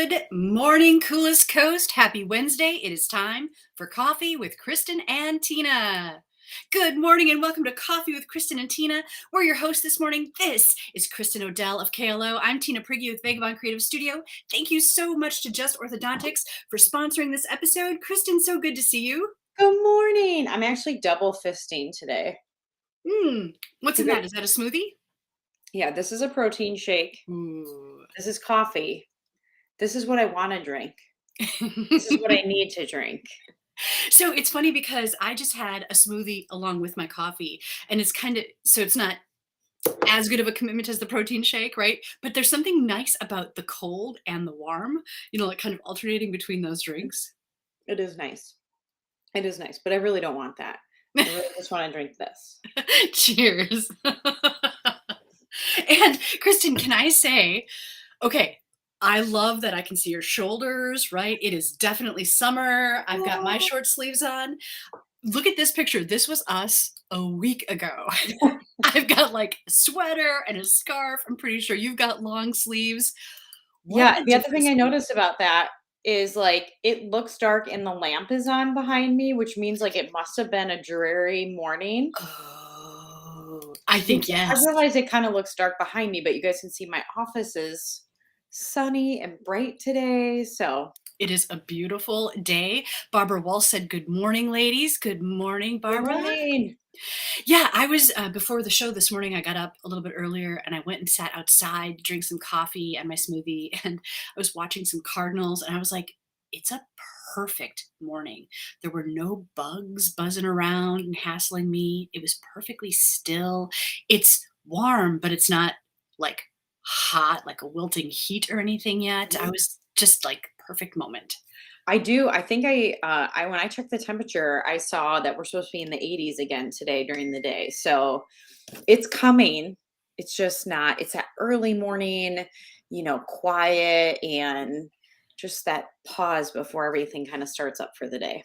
Good morning, coolest coast. Happy Wednesday. It is time for Coffee with Kristin and Tina. Good morning and welcome to Coffee with Kristin and Tina. We're your hosts this morning. This is Kristin Odell of KLO. I'm Tina Prigge with Vagabond Creative Studio. Thank you so much to Just Orthodontics for sponsoring this episode. Kristin, so good to see you. Good morning. I'm actually double fisting today. What's in Because that? Is that a smoothie? yeah, this is a protein shake. Ooh. This is coffee. This is what I want to drink. This is what I need to drink. So it's funny because I just had a smoothie along with my coffee, and it's kind of so it's not as good of a commitment as the protein shake, right? But there's something nice about the cold and the warm, like kind of alternating between those drinks. It is nice. It is nice, but I really don't want that. I really just want to drink this. Cheers. And Kristin, can I say, okay, I love that I can see your shoulders, right? It is definitely summer. I've got my Oh, short sleeves on. Look at this picture. This was us a week ago. I've got like a sweater and a scarf. I'm pretty sure you've got long sleeves. What yeah, a the other thing difference I a week. noticed about that is like it looks dark and the lamp is on behind me, which means like it must have been a dreary morning. Oh, I Because think I yes. realize it kinda looks dark behind me, but you guys can see my office is sunny and bright today, so It is a beautiful day. Barbara Walsh said, "Good morning, ladies." Good morning, good Barbara. morning. Yeah, I was before the show this morning. I got up a little bit earlier and I went and sat outside, drink some coffee and my smoothie, and I was watching some cardinals. And I was like, "It's a perfect morning." There were no bugs buzzing around and hassling me. It was perfectly still. It's warm, but it's not like hot, like a wilting heat or anything yet. I Mhm. was just like perfect moment. I do, I think I when I checked the temperature, I saw that we're supposed to be in the 80s again today during the day, so it's coming. It's just not it's that early morning, quiet and just that pause before everything kinda starts up for the day.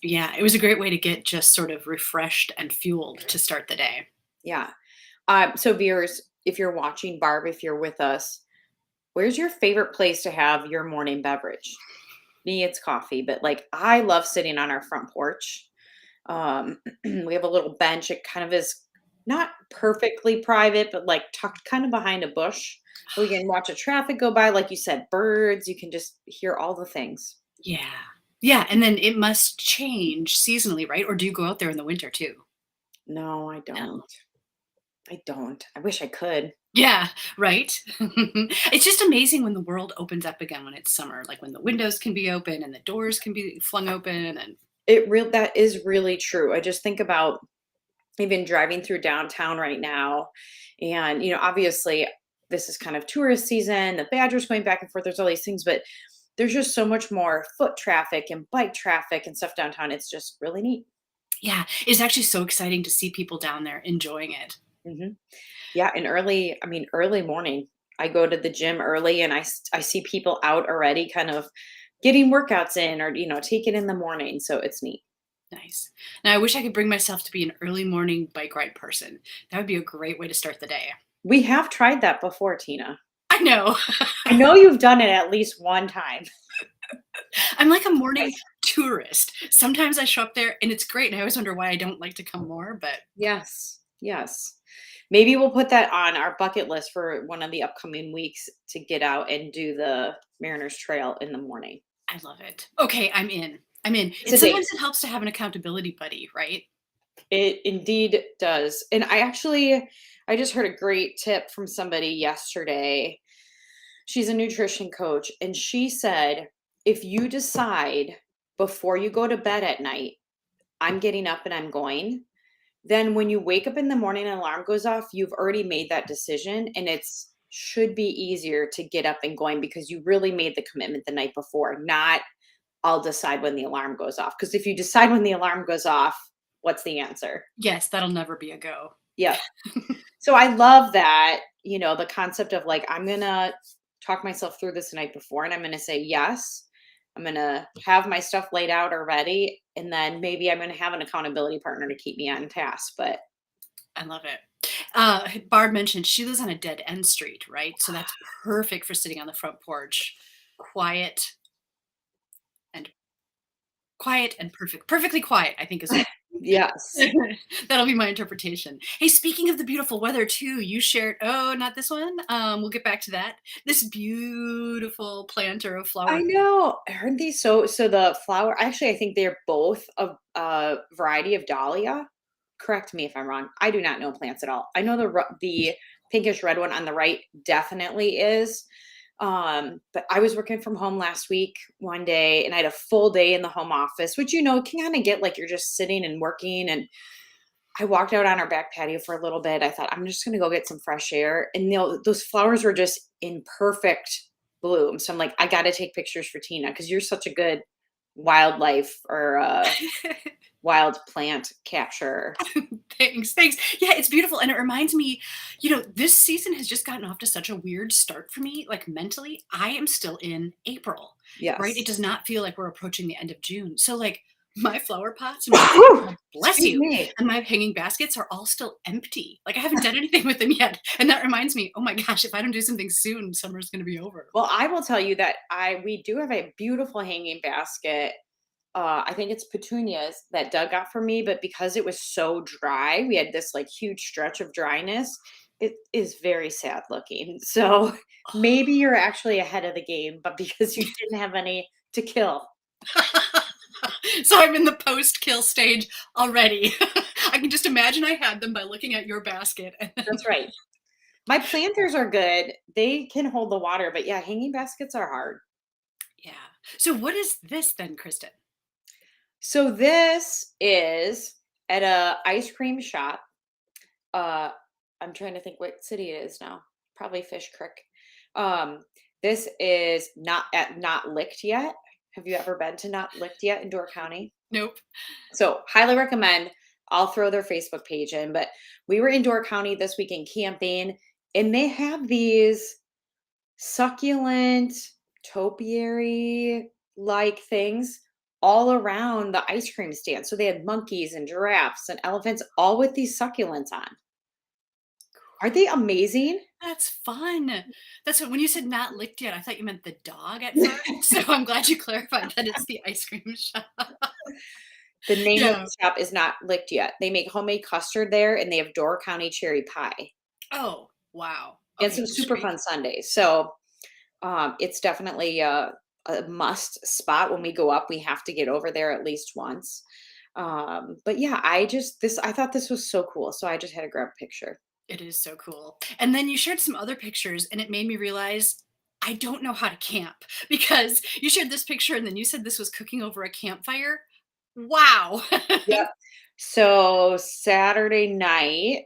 Yeah, it was a great way to get just sort of refreshed and fueled to start the day. Yeah. So viewers, if you're watching, Barb, if you're with us, where's your favorite place to have your morning beverage? Me, it's coffee, but like I love sitting on our front porch. We have a little bench. It kind of is not perfectly private, but like tucked kind of behind a bush. We can watch a traffic go by, like you said, birds. You can just hear all the things. Yeah. Yeah, and then it must change seasonally, right? Or do you go out there in the winter too? No, I No. don't. I don't. I wish I could. Yeah, right? It's just amazing when the world opens up again when it's summer, like when the windows can be open and the doors can be flung open and That is really true. I just think about even driving through downtown right now, and obviously this is kind of tourist season. The Badgers going back and forth. There's all these things, but there's just so much more foot traffic and bike traffic and stuff downtown. It's just really neat. yeah, it's actually so exciting to see people down there enjoying it. hmm Yeah, and early morning. I go to the gym early, and I see people out already, kind of getting workouts in, or take it in the morning. So it's neat. Nice. Now I wish I could bring myself to be an early morning bike ride person. That would be a great way to start the day. We have tried that before, Tina. I know. I know you've done it at least one time. I'm like a morning tourist. Sometimes I show up there and it's great, and I always wonder why I don't like to come more, but Yes, yes. Maybe we'll put that on our bucket list for one of the upcoming weeks to get out and do the Mariners Trail in the morning. I love it. Okay, I'm in. I'm in. It's It a date. sometimes it helps to have an accountability buddy, right? It indeed does. And I just heard a great tip from somebody yesterday. She's a nutrition coach, and she said, if you decide before you go to bed at night, I'm getting up and I'm going, then when you wake up in the morning and alarm goes off, you've already made that decision, and it's should be easier to get up and going because you really made the commitment the night before, not I'll decide when the alarm goes off. Because if you decide when the alarm goes off, what's the answer? Yes, that'll never be a go. Yep. So I love that, the concept of like, I'm going to talk myself through this the night before, and I'm going to say yes. I'm going to have my stuff laid out already. And then maybe I'm going to have an accountability partner to keep me on task. But I love it. Barb mentioned she lives on a dead end street, right? So that's perfect for sitting on the front porch. quiet and quiet and perfect. Perfectly quiet, I think is what Yes. that'll be my interpretation. Hey, speaking of the beautiful weather too, you shared oh, not this one. We'll get back to that. This beautiful planter of I flower. know. Aren't these so the flower actually, I think they're both a variety of dahlia. Correct me if I'm wrong. I do not know plants at all. I know the pinkish red one on the right definitely is. But I was working from home last week one day and I had a full day in the home office, which can kind of get like you're just sitting and working. And I walked out on our back patio for a little bit. I thought, I'm just going to go get some fresh air. And those flowers were just in perfect bloom. So I'm like, I got to take pictures for Tina because you're such a good wildlife or wild plant capturer. Thanks, thanks. Yeah, it's beautiful, and it reminds me, this season has just gotten off to such a weird start for me, like, mentally. I am still in April, right? It Yes. does not feel like we're approaching the end of June. So, like, my flower pots and my Whew, bless excuse you, me. and my hanging baskets are all still empty. Like, I haven't done anything with them yet, and that reminds me, oh my gosh, if I don't do something soon, summer's gonna be over. Well, I will tell you that we do have a beautiful hanging basket. I think it's petunias that Doug got for me, but because it was so dry, we had this like huge stretch of dryness. It is very sad looking. So maybe you're actually ahead of the game, but because you didn't have any to kill. So I'm in the post-kill stage already. I can just imagine I had them by looking at your basket and then That's right. My planters are good. They can hold the water, but yeah, hanging baskets are hard. yeah. So what is this then, Kristen? So this is at a ice cream shop. Uh, I'm trying to think what city it is now. Probably Fish Creek. Um, this is not licked yet. Have you ever been to Not Licked Yet in Door County? Nope. So highly recommend. I'll throw their Facebook page in. But we were in Door County this weekend camping, and they have these succulent topiary like things all around the ice cream stand. So they had monkeys and giraffes and elephants all with these succulents on. Are they amazing? That's fun. That's what when you said not licked yet, I thought you meant the dog at first. So I'm glad you clarified that it's the ice cream shop. The name of Yeah. the shop is Not Licked Yet. They make homemade custard there and they have Door County cherry pie Oh, wow. and Okay, some just super straight. fun sundaes. So it's definitely a must spot when we go up. We have to get over there at least once. But yeah, I thought this was so cool. So I just had to grab a picture. It is so cool. And then you shared some other pictures, and it made me realize I don't know how to camp because you shared this picture and then you said this was cooking over a campfire. Wow. Yep. So Saturday night,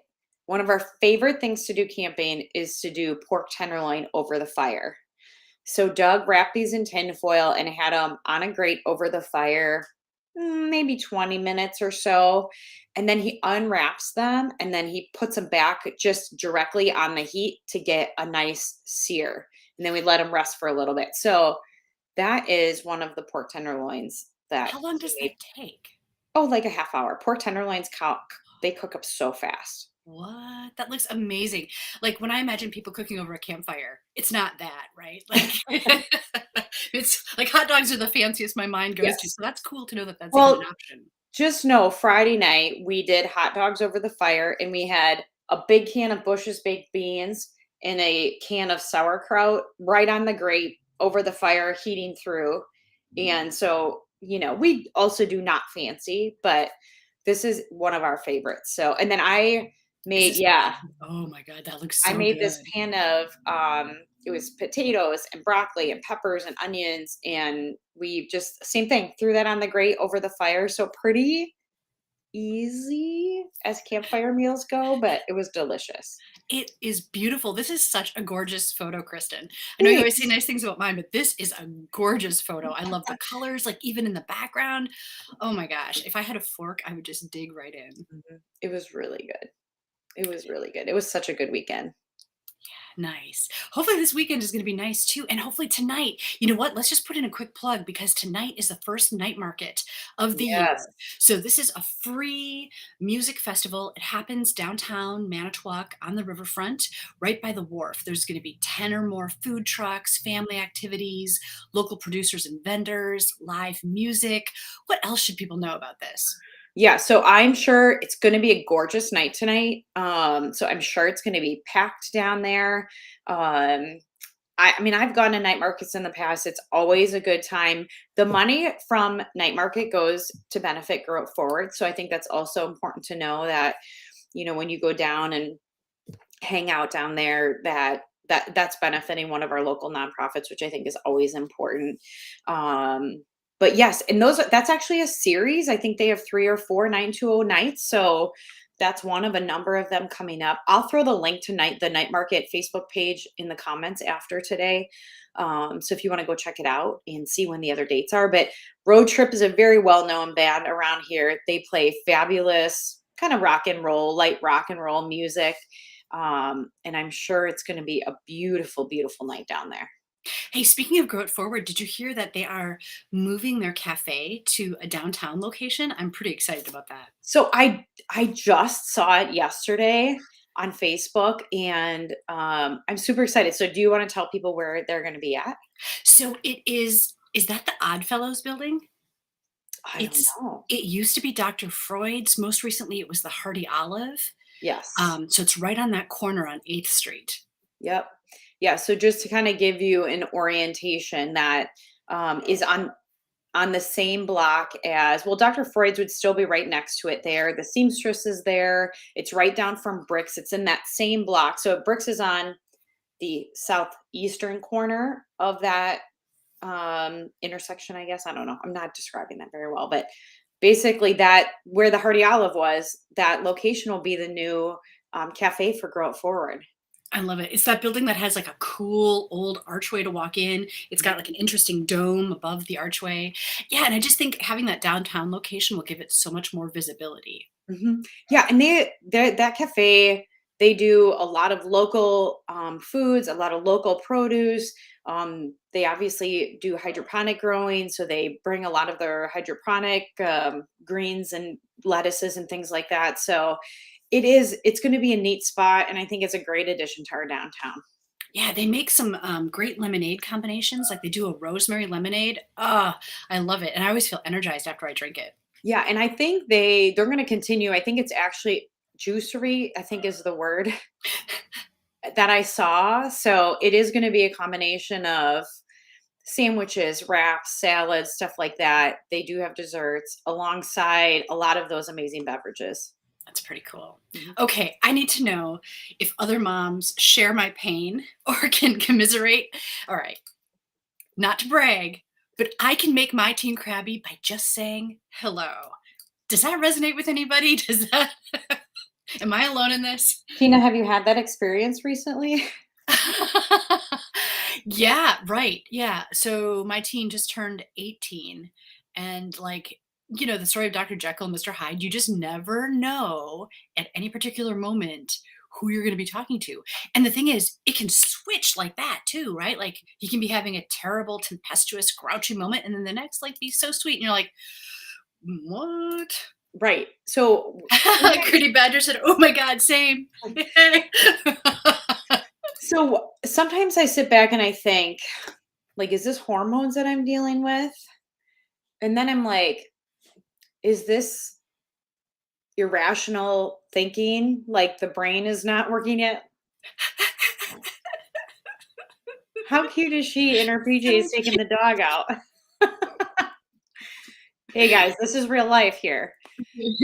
one of our favorite things to do camping is to do pork tenderloin over the fire. So Doug wrapped these in tin foil and had them on a grate over the fire, maybe 20 minutes or so. And then he unwraps them and then he puts them back just directly on the heat to get a nice sear. And then we let them rest for a little bit. So that is one of the pork tenderloins that How long he does made. that take? Oh, like a half hour. Pork tenderloins they cook up so fast. What? That looks amazing. Like when I imagine people cooking over a campfire, it's not that, right? Like it's like hot dogs are the fanciest my mind goes to. Yes. So that's cool to know that that's even an Well, option. just know Friday night we did hot dogs over the fire and we had a big can of Bush's baked beans and a can of sauerkraut right on the grate over the fire heating through. And so, we also do not fancy, but this is one of our favorites. So, and then Is made this yeah, oh my god, that looks I so made this good. pan of it was potatoes and broccoli and peppers and onions and we just same thing, threw that on the grate over the fire. So pretty easy as campfire meals go, but it was delicious. It is beautiful. This is such a gorgeous photo, Kristen. I know you always say Thanks. nice things about mine, but this is a gorgeous photo. I love the colors, like even in the background. Oh my gosh. If I had a fork, I would just dig right in. Mhm. It was really good. It was really good. It was such a good weekend. Nice. Hopefully this weekend is gonna be nice too, and hopefully tonight, you know what? Let's just put in a quick plug because tonight is the first night market of the year. Yes. So this is a free music festival. It happens downtown Manitowoc on the riverfront, right by the wharf. There's gonna be 10 or more food trucks, family activities, local producers and vendors, live music. What else should people know about this? Yeah, so I'm sure it's gonna be a gorgeous night tonight. So I'm sure it's gonna be packed down there. Um, I mean, I've gone to night markets in the past. It's always a good time. The money from night market goes to benefit Grow It Forward. So I think that's also important to know that, when you go down and hang out down there, that's benefiting one of our local nonprofits, which I think is always important. Um, but yes, and that's actually a series. I think they have 3 or 4 920 nights. So that's one of a number of them coming up. I'll throw the link to the night market Facebook page in the comments after today. So if you want to go check it out and see when the other dates are. But Road Trip is a very well-known band around here. They play fabulous kind of light rock and roll music. And I'm sure it's going to be a beautiful, beautiful night down there. Hey, speaking of Grow It Forward, did you hear that they are moving their cafe to a downtown location? I'm pretty excited about that. So I just saw it yesterday on Facebook, and I'm super excited. So do you want to tell people where they're going to be at? So is that the Oddfellows building? I don't It's know. it used to be Dr. Freud's. Most recently, it was the Hardy Olive. Yes. So it's right on that corner on 8th Street. Yep. Yeah. So just to kind of give you an orientation, that is on the same block as, well, Dr. Freud's would still be right next to it there. The Seamstress is there. It's right down from Bricks. It's in that same block. So Bricks is on the southeastern corner of that intersection, I guess. I don't know. I'm not describing that very well, but basically that where the Hardy Olive was, that location will be the new cafe for Grow It Forward. I love it. It's that building that has, like, a cool old archway to walk in. It's got, like, an interesting dome above the archway. Yeah, and I just think having that downtown location will give it so much more visibility. Yeah, and that cafe, they do a lot of local foods, a lot of local produce. They obviously do hydroponic growing, so they bring a lot of their hydroponic greens and lettuces and things like that. So it's going to be a neat spot, and I think it's a great addition to our downtown. Yeah, they make some, great lemonade combinations, like, they do a rosemary lemonade. Ah, I love it, and I always feel energized after I drink it. Yeah, and I think they're going to continue. I think it's actually juicery, I think is the word that I saw. So it is going to be a combination of sandwiches, wraps, salads, stuff like that. They do have desserts alongside a lot of those amazing beverages. That's pretty cool. Mhm. Okay, I need to know if other moms share my pain or can commiserate. All right, not to brag, but I can make my teen crabby by just saying hello. Does that resonate with anybody? Does that am I alone in this? Tina, have you had that experience recently? Yeah, right. Yeah. So my teen just turned 18 and like, the story of Dr. Jekyll and Mr. Hyde, you just never know at any particular moment who you're going to be talking to. And the thing is, it can switch like that too, right? Like he can be having a terrible, tempestuous, grouchy moment and then the next like be so sweet and you're like, "What?" Right. So sometimes Gritty Badger said, "Oh my god, same." sometimes I sit back and I think, like, is this hormones that I'm dealing with? And then I'm like, is this irrational thinking? Like the brain is not working yet? How cute is she in her PJs taking the dog out? Hey guys, this is real life here.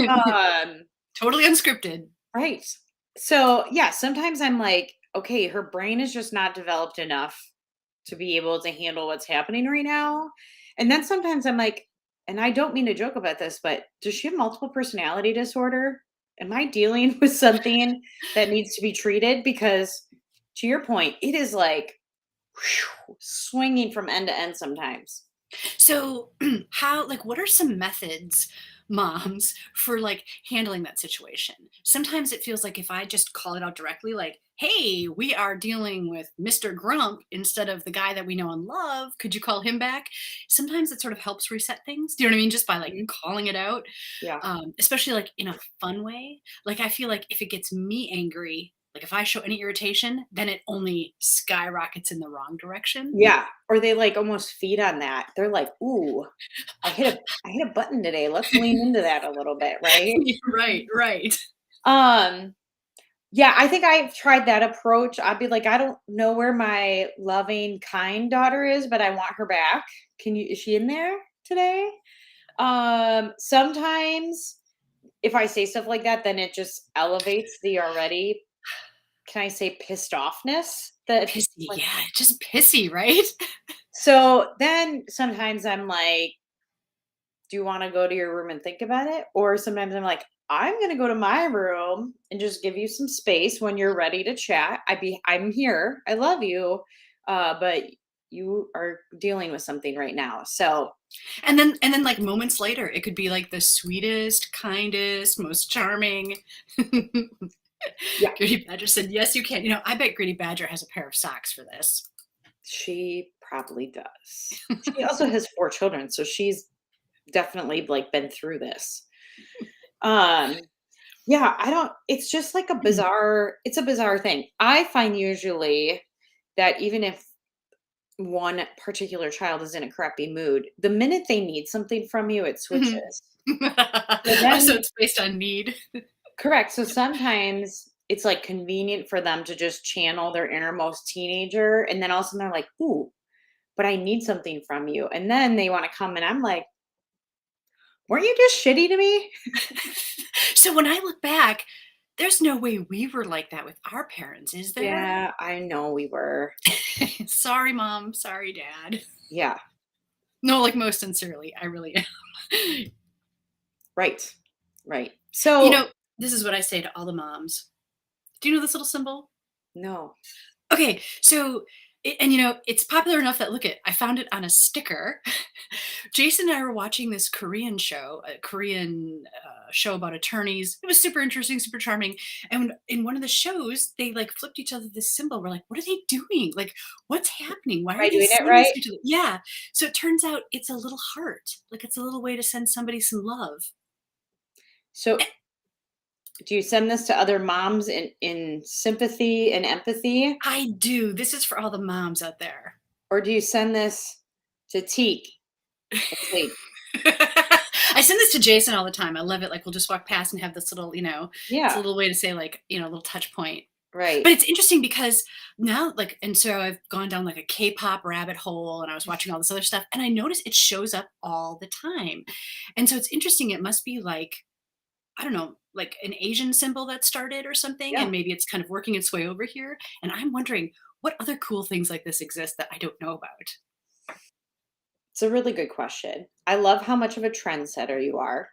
Um, Totally unscripted. right. So yeah, sometimes I'm like, okay, her brain is just not developed enough to be able to handle what's happening right now. And then sometimes I'm like, and I don't mean to joke about this, but does she have multiple personality disorder? Am I dealing with something that needs to be treated? Because to your point, it is like swinging from end to end sometimes. So, what are some methods moms for like handling that situation. Sometimes it feels like if I just call it out directly, like, hey, we are dealing with Mr. Grump instead of the guy that we know and love. Could you call him back? Sometimes it sort of helps reset things. Do you know what I mean? Just by like Mhm. calling it out, Yeah. especially like in a fun way. Like I feel like if it gets me angry, like if I show any irritation, then it only skyrockets in the wrong direction. Yeah, or they, like, almost feed on that. They're like, "Ooh, I hit a button today. Let's lean into that a little bit," right? Right, right. Um, yeah, I think I've tried that approach. I'd be like, "I don't know where my loving, kind daughter is, but I want her back. Is she in there today?" Sometimes if I say stuff like that, then it just elevates the already, can I say, pissed offness that Pissy, like, yeah, just pissy, right? so then sometimes I'm like, "Do you wanna go to your room and think about it?" Or sometimes I'm like, "I'm gonna go to my room and just give you some space when you're ready to chat. I'm here. I love you, but you are dealing with something right now." So, And then, like, moments later, it could be, like, the sweetest, kindest, most charming. yeah, Gritty Badger said, "Yes, you can." I bet Gritty Badger has a pair of socks for this. she probably does. She also has 4 children, so she's definitely, like, been through this. Um, yeah, I don't it's just like a bizarre thing. I find usually that even if one particular child is in a crappy mood, the minute they need something from you, it Mhm. switches. So Oh, so then it's based on need. correct. So sometimes it's, like, convenient for them to just channel their innermost teenager, and then all of a sudden they're like, "Ooh, but I need something from you." And then they wanna come and I'm like, "Weren't you just shitty to me?" So when I look back, there's no way we were like that with our parents, is there? Yeah, I know we were. Sorry, mom. Sorry, dad. Yeah, No, like, most sincerely, I really am. right, right. You So know, this is what I say to all the moms. Do you know this little symbol? no. Okay, so and it's popular enough that look at I found it on a sticker. Jason and I were watching this Korean show, a Korean show about attorneys. It was super interesting, super charming. And in one of the shows, they like flipped each other this symbol. We're like, what are they doing? Like, what's happening? Why Am are I they doing it saying this right? to each other? Yeah. So it turns out it's a little heart. Like it's a little way to send somebody some love. So do you send this to other moms in sympathy and empathy, I do. This is for all the moms out there. or do you send this to Teak and say, I send this to Jason all the time. I love it. Like we'll just walk past and have this little, it's a "Yeah, little way to say like, a little touch point. right." But it's interesting because now, like, and so I've gone down like a K-pop rabbit hole and I was watching all this other stuff and I notice it shows up all the time. And so it's interesting. It must be like, I don't know, like an Asian symbol that started or something. Yeah, And maybe it's kind of working its way over here. And I'm wondering what other cool things like this exist that I don't know about. it's a really good question. I love how much of a trendsetter you are.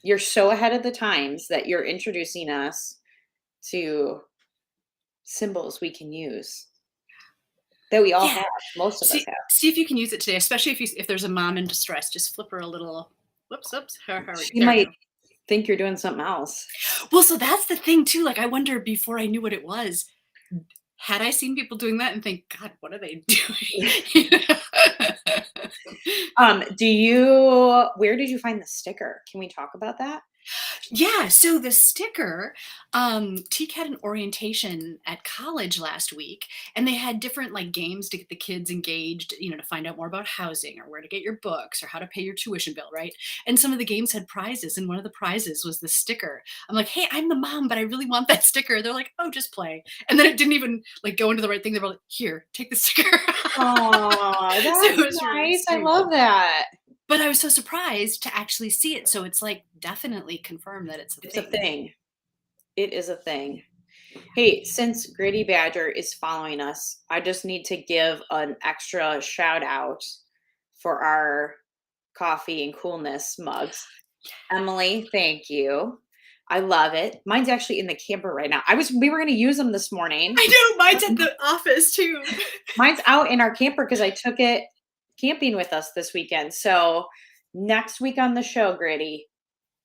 You're so ahead of the times that you're introducing us to symbols we can use that we all Yeah. have, most of us have. See if you can use it today, especially if there's a mom in distress, just flip her a little whoops, oops. How are we? She There we might go. think you're doing something else. Well, so that's the thing too. Like I wonder before I knew what it was, had I seen people doing that and think, God, what are they doing? Where did you find the sticker? Can we talk about that? Yeah, so the sticker, Teak had an orientation at college last week, and they had different like games to get the kids engaged, to find out more about housing or where to get your books or how to pay your tuition bill, right? And some of the games had prizes, and one of the prizes was the sticker. I'm like, hey, I'm the mom, but I really want that sticker. They're like, oh, just play. And then it didn't even like go into the right thing. They were like, here, take the sticker. Aw, So it that's was really nice. I sweet. love that. But I was so surprised to actually see it. So it's like definitely confirmed that it's a It's a thing. thing. It is a thing. Hey, since Gritty Badger is following us, I just need to give an extra shout out for our coffee and coolness mugs. Emily, thank you. I love it. Mine's actually in the camper right now. We were gonna use them this morning. I know, mine's at the office too. Mine's out in our camper because I took it camping with us this weekend. So Next week on the show, Gritty,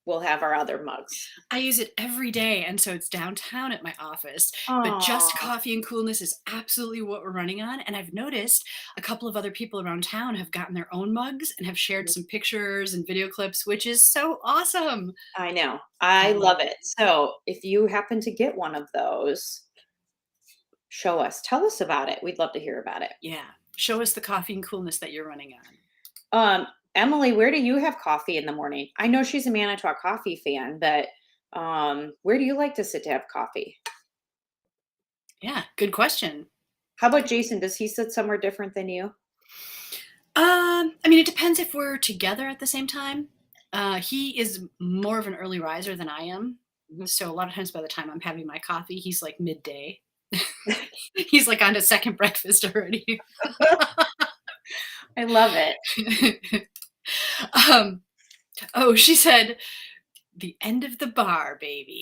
we'll have our other mugs. I use it every day, and so it's downtown at my office, but just Oh, coffee and coolness is absolutely what we're running on, and I've noticed a couple of other people around town have gotten their own mugs and have shared some pictures and video clips, which is so awesome. I know. I I love love it. it. So if you happen to get one of those, show us. Tell us about it. We'd love to hear about it. Yeah. Show us the coffee and coolness that you're running on. Emily, where do you have coffee in the morning? I know she's a Manitowoc coffee fan, but where do you like to sit to have coffee? Yeah, good question. How about Jason? Does he sit somewhere different than you? I mean, it depends if we're together at the same time. He is more of an early riser than I am. Mhm. So a lot of times by the time I'm having my coffee, he's like midday. He's like on to second breakfast already. I love it. um, oh, she said, the end of the bar, baby.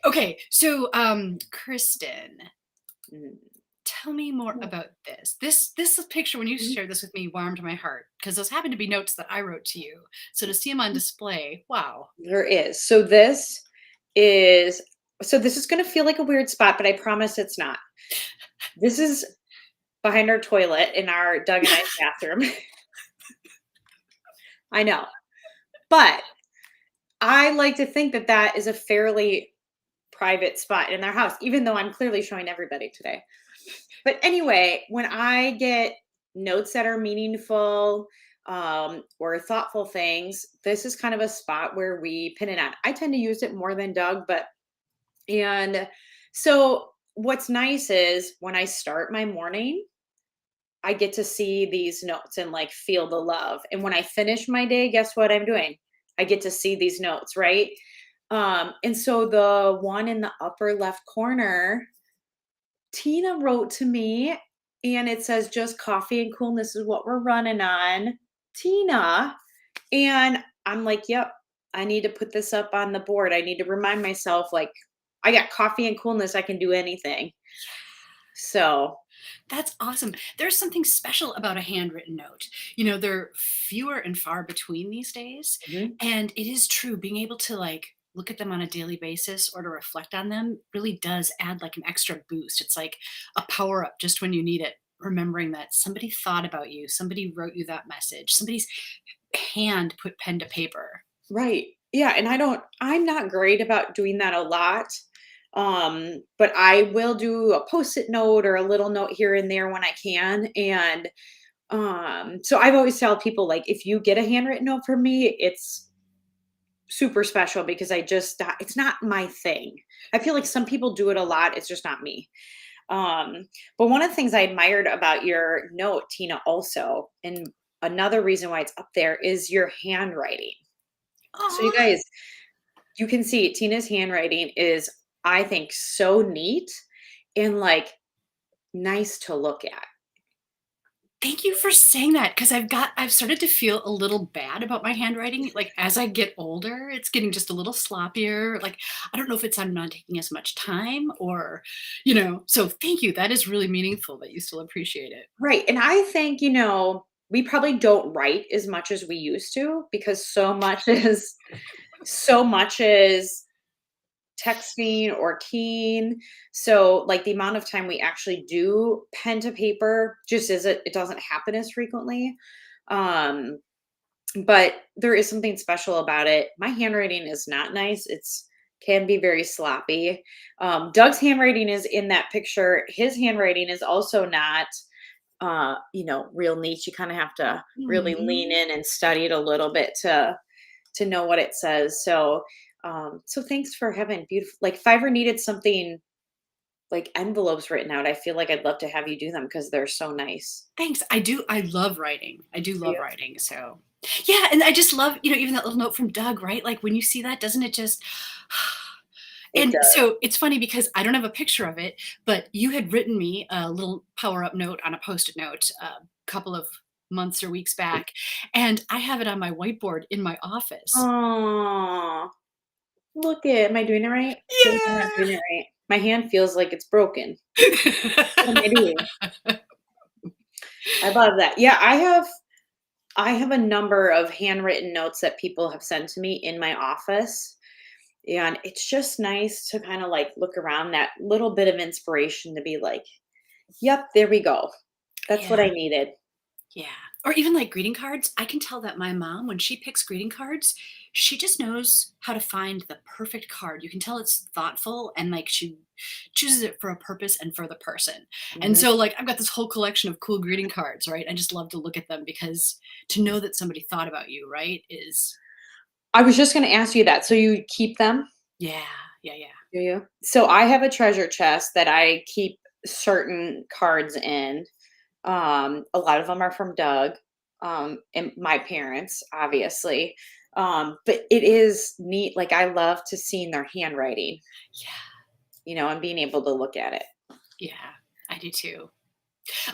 Okay, so Kristen, Mm. tell me more about this. This picture, when you Mhm. shared this with me, warmed my heart because those happen to be notes that I wrote to you. So to see them on display, wow. There is. This is going to feel like a weird spot, but I promise it's not. This is behind our toilet in our Doug and I's bathroom. I know. But I like to think that that is a fairly private spot in their house, even though I'm clearly showing everybody today. But anyway, when I get notes that are meaningful or thoughtful things, this is kind of a spot where we pin it on. I tend to use it more than Doug, and so what's nice is when I start my morning, I get to see these notes and like feel the love. And when I finish my day, guess what I'm doing? I get to see these notes, right? And so the one in the upper left corner, Tina wrote to me and it says, just coffee and coolness is what we're running on. Tina. And I'm like, yep, I need to put this up on the board. I need to remind myself, like, I got coffee and coolness. I can do anything. So, That's awesome. There's something special about a handwritten note. You know, they're fewer and far between these days. mhm. And it is true, being able to like look at them on a daily basis or to reflect on them really does add like an extra boost. It's like a power up just when you need it. Remembering that somebody thought about you, somebody wrote you that message, somebody's hand put pen to paper. Right. Yeah, and I'm not great about doing that a lot. But I will do a post-it note or a little note here and there when I can. And so I've always tell people like if you get a handwritten note from me, it's super special because it's not my thing. I feel like some people do it a lot. It's just not me. But one of the things I admired about your note, Tina, also, and another reason why it's up there is your handwriting. So you Aw. guys, you can see Tina's handwriting is, I think, so neat and like nice to look at. Thank you for saying that, because I've started to feel a little bad about my handwriting, like, as I get older, it's getting just a little sloppier, like, I don't know if it's I'm not taking as much time or, so thank you, that is really meaningful that you still appreciate it. Right. And I think, we probably don't write as much as we used to because so much is texting or keying. So like the amount of time we actually do pen to paper just isn't it doesn't happen as frequently. Um but there is something special about it. My handwriting is not nice. It's can be very sloppy. Doug's handwriting is in that picture. His handwriting is also not real neat. You kind of have to really lean Mhm. in and study it a little bit to know what it says. So thanks for having beautiful like if I ever needed something like envelopes written out, I feel like I'd love to have you do them because they're so nice. Thanks, I love writing, I do love Yeah. writing, so yeah, and I just love, even that little note from Doug, right? Like, when you see that, doesn't it just It and does. so it's funny because I don't have a picture of it, but you had written me a little power up note on a post-it note a couple of months or weeks back, and I have it on my whiteboard in my office. Oh, look it. Am I doing it right? I feel like I'm not Yeah. doing it right. My hand feels like it's broken. What am I doing? I love that. Yeah, I have a number of handwritten notes that people have sent to me in my office, and it's just nice to kinda, like, look around that little bit of inspiration to be like, "Yep, there we go. That's what Yeah. I needed." Yeah. Or even like greeting cards. I can tell that my mom, when she picks greeting cards, she just knows how to find the perfect card. You can tell it's thoughtful and like she chooses it for a purpose and for the person. And Mhm. so like I've got this whole collection of cool greeting cards, right? I just love to look at them because to know that somebody thought about you, right, is I was just gonna ask you that. So you keep them? yeah, yeah, yeah. Do you? So I have a treasure chest that I keep certain cards in. A lot of them are from Doug, and my parents, obviously. But it is neat. Like I love to seeing their handwriting, Yeah, and being able to look at it. yeah. I do too.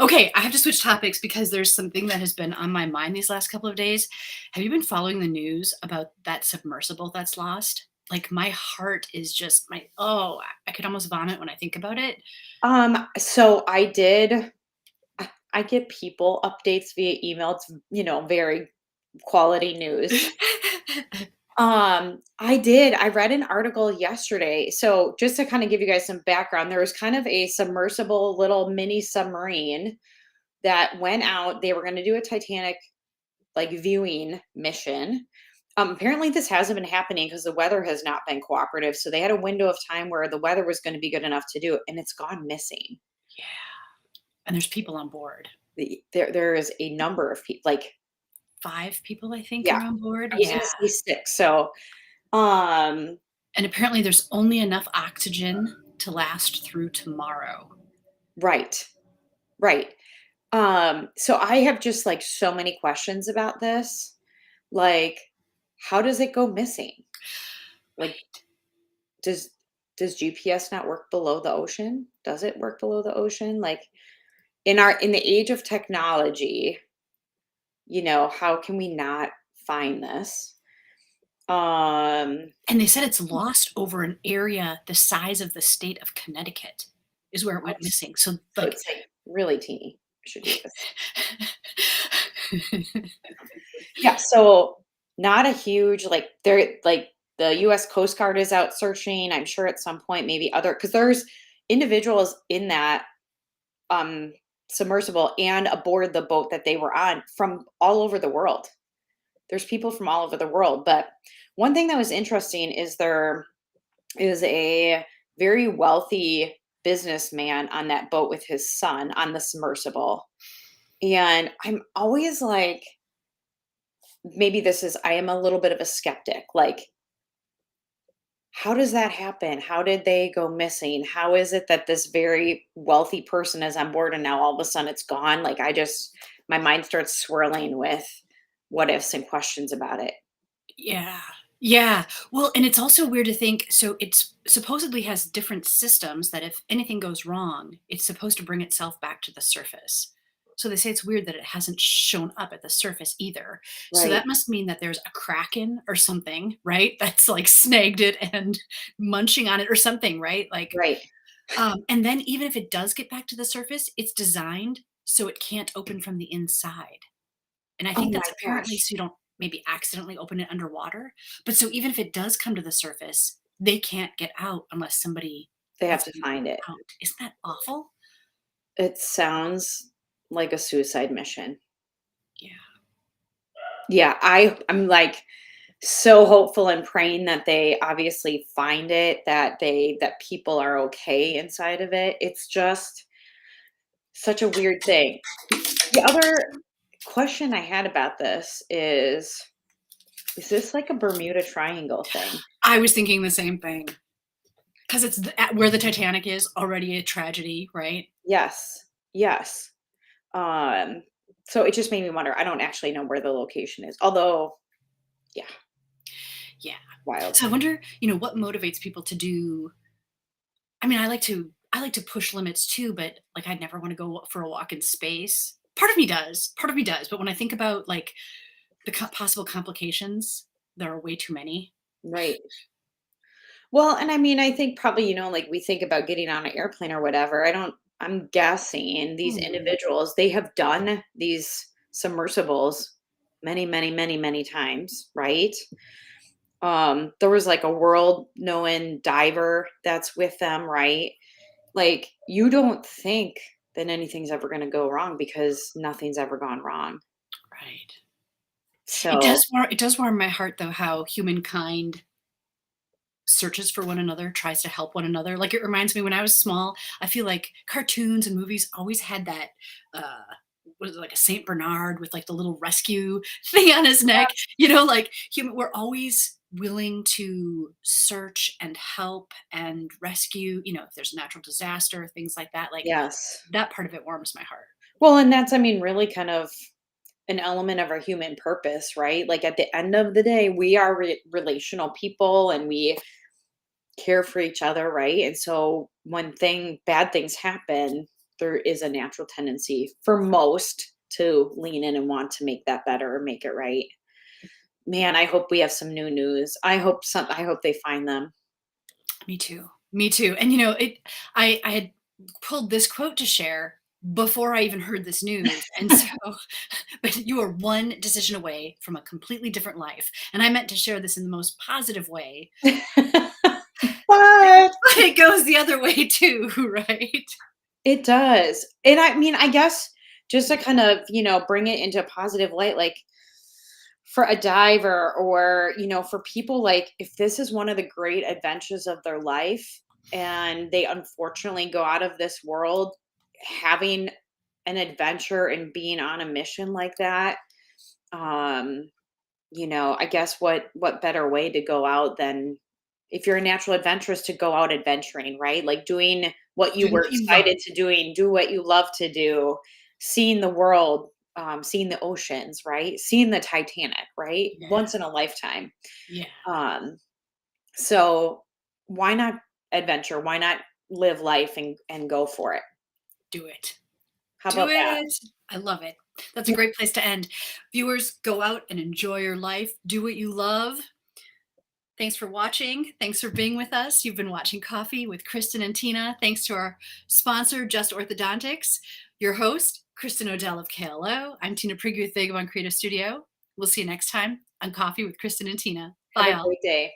Okay, I have to switch topics because there's something that has been on my mind these last couple of days. Have you been following the news about that submersible that's lost? Like my heart is just I could almost vomit when I think about it. So I did. I get people updates via email. It's very quality news. I did. I read an article yesterday. So just to kind of give you guys some background, there was kind of a submersible little mini submarine that went out. They were going to do a Titanic like viewing mission. Apparently this hasn't been happening because the weather has not been cooperative. So they had a window of time where the weather was going to be good enough to do it, and it's gone missing. Yeah, and there's people on board. There is a number of people, like, 5 people, I think, yeah, are on board. I was Yeah, going to say six. So, um, and apparently there's only enough oxygen to last through tomorrow. right, right. So I have just like so many questions about this. Like, how does it go missing? Like, Right. does does GPS not work below the ocean? Does it work below the ocean? Like in the age of technology, how can we not find this? Um, And they said it's lost over an area the size of the state of Connecticut is where it went that's missing. So, so like it's like really teeny. Should do this. Yeah, so not a huge like there like the US Coast Guard is out searching. I'm sure at some point maybe other because there's individuals in that um submersible and aboard the boat that they were on from all over the world. There's people from all over the world. But one thing that was interesting is there is a very wealthy businessman on that boat with his son on the submersible. And I'm always like, maybe this is, I am a little bit of a skeptic. Like, how does that happen? How did they go missing? How is it that this very wealthy person is on board and now all of a sudden it's gone? Like, my mind starts swirling with what ifs and questions about it. yeah. Yeah. Well, and it's also weird to think so it's supposedly has different systems that if anything goes wrong, it's supposed to bring itself back to the surface. So they say it's weird that it hasn't shown up at the surface either. So Right. that must mean that there's a kraken or something, right? That's like snagged it and munching on it or something, right? Like Right. and then even if it does get back to the surface, it's designed so it can't open from the inside. And I Oh think my that's apparently gosh. so you don't maybe accidentally open it underwater. But so even if it does come to the surface, they can't get out unless somebody They have lets to them find it. out. Isn't that awful? It sounds like a suicide mission. Yeah. Yeah, I'm like so hopeful and praying that they obviously find it, that people are okay inside of it. It's just such a weird thing. The other question I had about this is this like a Bermuda Triangle thing? I was thinking the same thing because it's at where the Titanic is already a tragedy, right? Yes. Yes. Um, so it just made me wonder. I don't actually know where the location is. Although, yeah, Yeah. wild. So I wonder, what motivates people to do I mean, I like to push limits too, but like I'd never want to go for a walk in space. Part of me does. Part of me does. But when I think about like the possible complications, there are way too many. Right. Well, and I mean, I think probably, like we think about getting on an airplane or whatever. I don't. I'm guessing these Hmm. individuals, they have done these submersibles many, many, many, many times, right? There was like a world known diver that's with them, right? Like, you don't think that anything's ever going to go wrong because nothing's ever gone wrong. Right. So, It does warm my heart though how humankind searches for one another, tries to help one another. Like, it reminds me when I was small, I feel like cartoons and movies always had that, uh, what is it, like a Saint Bernard with, like, the little rescue thing on his neck, yes, like, human we're always willing to search and help and rescue, if there's a natural disaster, things like that, like, yes. that part of it warms my heart. Well, and that's, I mean, really kind of an element of our human purpose, right? Like at the end of the day, we are relational people and we care for each other, right? And so when bad things happen, there is a natural tendency for most to lean in and want to make that better or make it right. Man, I hope we have some new news. I hope they find them. Me too. Me too. And I had pulled this quote to share before I even heard this news. And so, but you are one decision away from a completely different life. And I meant to share this in the most positive way. What? But it goes the other way too, right? It does. And I mean, I guess just to kind of, bring it into a positive light, like for a diver or, for people, like if this is one of the great adventures of their life and they unfortunately go out of this world having an adventure and being on a mission like that, um, I guess what better way to go out than if you're a natural adventurous to go out adventuring, right? Like doing what you Doing were what you love. excited to doing, do what you love to do, seeing the world, seeing the oceans, right? Seeing the Titanic, right? Yeah. Once in a lifetime. Yeah. Um, so why not adventure? Why not live life and go for it? Do it. How Do about that? it. I love it. That's a great place to end. Viewers, go out and enjoy your life. Do what you love. Thanks for watching. Thanks for being with us. You've been watching Coffee with Kristin and Tina. Thanks to our sponsor, Just Orthodontics. Your host, Kristin Odell of KLO. I'm Tina Prigge with Vagabond Creative Studio. We'll see you next time on Coffee with Kristin and Tina. Have Bye, a all. great day.